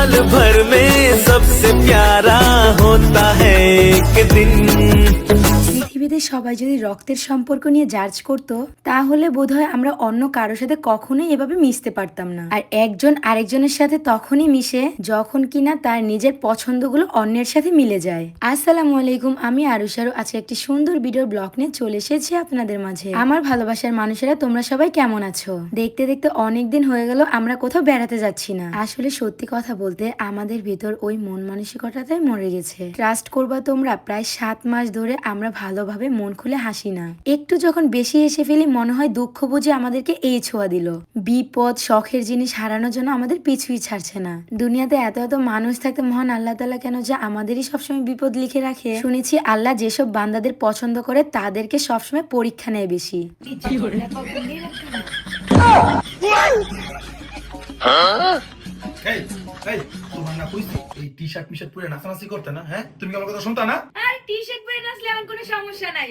साल भर में सबसे प्यारा होता है एक दिन। পৃথিবীতে সবাই যদি রক্তের সম্পর্ক নিয়ে জাজ করতো তাহলে বোধহয় আমরা অন্য কারোর সাথে কখনোই এভাবে মিশতে পারতাম না। আর একজন আরেকজনের সাথে তখনই মিশে যখন কিনা তার নিজের পছন্দগুলো অন্যের সাথে মিলে যায়। আসসালামু আলাইকুম, আমি আরুষারু আজকে একটি সুন্দর ভিডিও ব্লগ নিয়ে চলে এসেছি আপনাদের মাঝে। আমার ভালোবাসার মানুষেরা তোমরা সবাই কেমন আছো? দেখতে দেখতে অনেকদিন হয়ে গেল আমরা কোথাও বেড়াতে যাচ্ছি না। আসলে সত্যি কথা বলতে আমাদের ভিতর ওই মন মানসিকতাটাই মরে গেছে। ট্রাস্ট করবা তোমরা, প্রায় 7 মাস ধরে আমরা ভালোভাবে মন খুলে হাসি না। একটু যখন বেশি এসে ফেলি মনে হয় দুঃখ বুঝে আমাদেরকে এই ছোঁয়া দিল। বিপদ শখের জিনিস হারানোর জন্য আমাদের পিছুই ছাড়ছে না। দুনিয়াতে এত এত মানুষ থাকতে মহান আল্লাহ তাআলা কেন যে আমাদেরই সবসময় বিপদ লিখে রাখে? শুনেছি আল্লাহ যেসব বান্দাদের পছন্দ করে তাদেরকে সবসময় পরীক্ষা নেয় বেশি। তোমার না কইছি এই টি-শার্ট মিশার্ট পরে নাচানাচি করতে না? হ্যাঁ, তুমি কি আমার কথা শুনতা না? আর টি-শার্ট পরে নাচলে আমার কোনো সমস্যা নাই।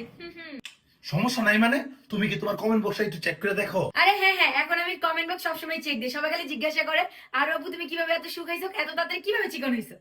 সমস্যা নাই মানে? তুমি কি তোমার কমেন্ট বক্সে একটু চেক করে দেখো? আরে হ্যাঁ, এখন আমি কমেন্ট বক্স সবসময় চেক দিই। সবাই খালি জিজ্ঞাসা করে, আর আপু তুমি কিভাবে এত শুকাইছো, এত তাড়াতাড়ি কিভাবে চিকন হইছো?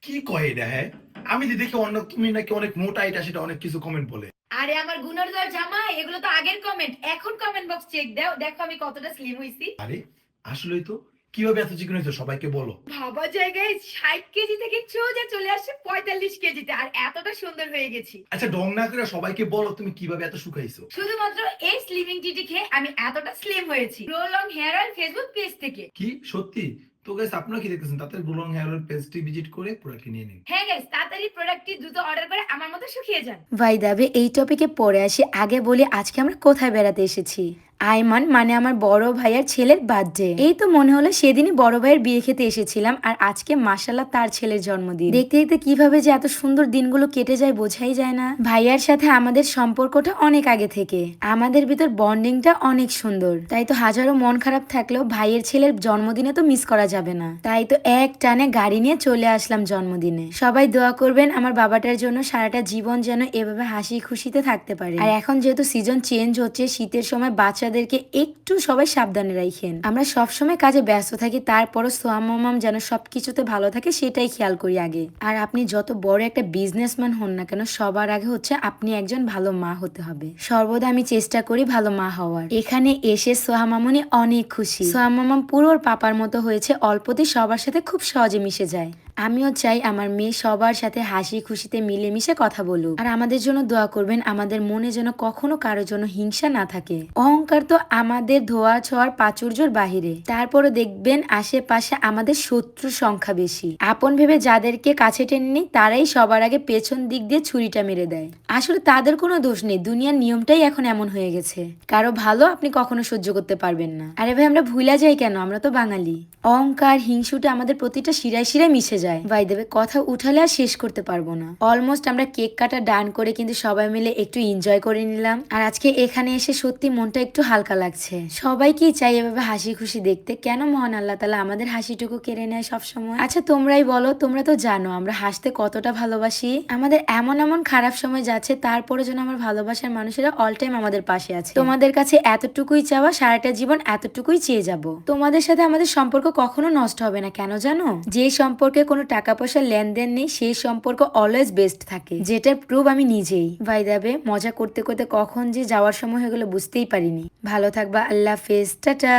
কি কয় এটা? হ্যাঁ, আমি যে দেখি অন্য তুমি নাকি অনেক মোটা এটা সেটা অনেক কিছু কমেন্ট বলে। আরে আমার গুনার দর জামা, এগুলো তো আগের কমেন্ট। এখন কমেন্ট বক্স চেক দাও, দেখো আমি কতটা স্লিম হইছি। আরে আসলেই তো, কিভাবে এত চিকন হইছো সবাইকে বলো। ভাবা জায়গায় 60 কেজি থেকে সোজা চলে আসছে 45 কেজিতে, আর এতটা সুন্দর হয়ে গেছি। আচ্ছা, ঢং না করে সবাইকে বলো তুমি কিভাবে এত শুকাইছো। শুধুমাত্র এই স্লিমিং টিটি খেয়ে আমি এতটা স্লিম হয়েছি। Grow long hair oil Facebook page থেকে। কি সত্যি? তো গাইস, আপনারা কি দেখতেছেন? তাদের গ্লোং হেয়ার অয়েল পেজটি ভিজিট করে প্রোডাক্ট নিয়ে নিন। হ্যাঁ গাইস, তাড়াতাড়ি প্রোডাক্টটি দ্রুত অর্ডার করে আমার মতো শুকিয়ে যান। ভাই দাবে এই টপিকে পরে আসি, আগে বলি আজকে আমরা কোথায় বেড়াতে এসেছি। আইমান মানে আমার বড় ভাইয়ের ছেলের বার্থডে। এই তো মনে হলো সেদিনই বড় ভাইয়ের বিয়ে খেতে এসেছিলাম, আর আজকে মাশাআল্লাহ তার ছেলের জন্মদিন। দেখতে দেখতে কিভাবে যে এত সুন্দর দিনগুলো কেটে যায় বোঝাই যায় না। ভাইয়ার সাথে আমাদের সম্পর্কটা অনেক আগে থেকে, আমাদের ভিতর বন্ডিংটা অনেক সুন্দর। তাই তো হাজারো মন খারাপ থাকলেও ভাইয়ের ছেলের জন্মদিনে তো মিস করা যাবে না। তাই তো এক টানে গাড়ি নিয়ে চলে আসলাম জন্মদিনে। সবাই দোয়া করবেন আমার বাবাটার জন্য সারাটা জীবন যেন এভাবে হাসি খুশিতে থাকতে পারে। আর এখন যেহেতু সিজন চেঞ্জ হচ্ছে, শীতের সময় বাচ্চাদেরকে একটু সবাই সাবধানে রাখেন। আমরা সবসময় কাজে ব্যস্ত থাকি, তারপরও সোয়াম মামাম যেন সবকিছুতে ভালো থাকে সেটাই খেয়াল করি আগে। আর আপনি যত বড় একটা বিজনেসম্যান হন না কেন, সবার আগে হচ্ছে আপনি একজন ভালো মা হতে হবে। সর্বদা আমি চেষ্টা করি ভালো মা হওয়ার। এখানে এসে সোহা মামুনি অনেক খুশি। সোহা মামাম পুরো ওর পাপার মতো হয়েছে, অল্পতেই সবার সাথে খুব সহজে মিশে যায়। আমিও চাই আমার মেয়ে সবার সাথে হাসি খুশিতে মিলেমিশে কথা বলুক। আর আমাদের জন্য দোয়া করবেন, আমাদের মনে যেন কখনো কারোর জন্য হিংসা না থাকে। অহংকার তো আমাদের ধোয়া ছোঁয়ার প্রাচুর্যের বাহিরে, তারপরে দেখবেন আশেপাশে আমাদের শত্রুর সংখ্যা বেশি। আপন ভেবে যাদেরকে কাছে টেনে নেই তারাই সবার আগে পেছন দিক দিয়ে ছুরিটা মেরে দেয়। আসলে তাদের কোনো দোষ নেই, দুনিয়ার নিয়মটাই এখন এমন হয়ে গেছে। কারো ভালো আপনি কখনো সহ্য করতে পারবেন না। আরে ভাই, আমরা ভুলা যাই কেন? আমরা তো বাঙালি। অহংকার হিংসুটা আমাদের প্রতিটা শিরায় শিরায় মিশে যায়। ভাই দেবে কথা উঠালে আর শেষ করতে পারবো না। অলমোস্ট আমরা কেক কাটা ডান করে কিন্তু সবাই মিলে একটু এনজয় করে নিলাম। আর আজকে এখানে এসে সত্যি মনটা একটু হালকা লাগছে। সবাইকেই চাই এভাবে হাসি খুশি দেখতে। কেন মহান আল্লাহ তাআলা আমাদের হাসিটুকু কেড়ে নেয় সবসময়? আচ্ছা তোমরাই বলো, তোমরা তো জানো আমরা হাসতে কতটা ভালোবাসি। আমাদের এমন এমন খারাপ সময় যাচ্ছে, তারপরে যেন আমার ভালোবাসার মানুষেরা অল টাইম আমাদের পাশে আছে। তোমাদের কাছে এতটুকুই চাওয়া, সারাটা জীবন এতটুকুই চেয়ে যাব। তোমাদের সাথে আমাদের সম্পর্ক কখনো নষ্ট হবে না। কেন জানো? যে সম্পর্কে কোনো টাকা পয়সা লেনদেন নেই সেই সম্পর্ক অলওয়েজ বেস্ট থাকে, যেটার প্রুফ আমি নিজেই। ভাই দেবে মজা করতে করতে কখন যে যাওয়ার সময় হয়ে গেলো বুঝতেই পারিনি। ভালো থাকবা, আল্লাহ হাফেজ, টাটা।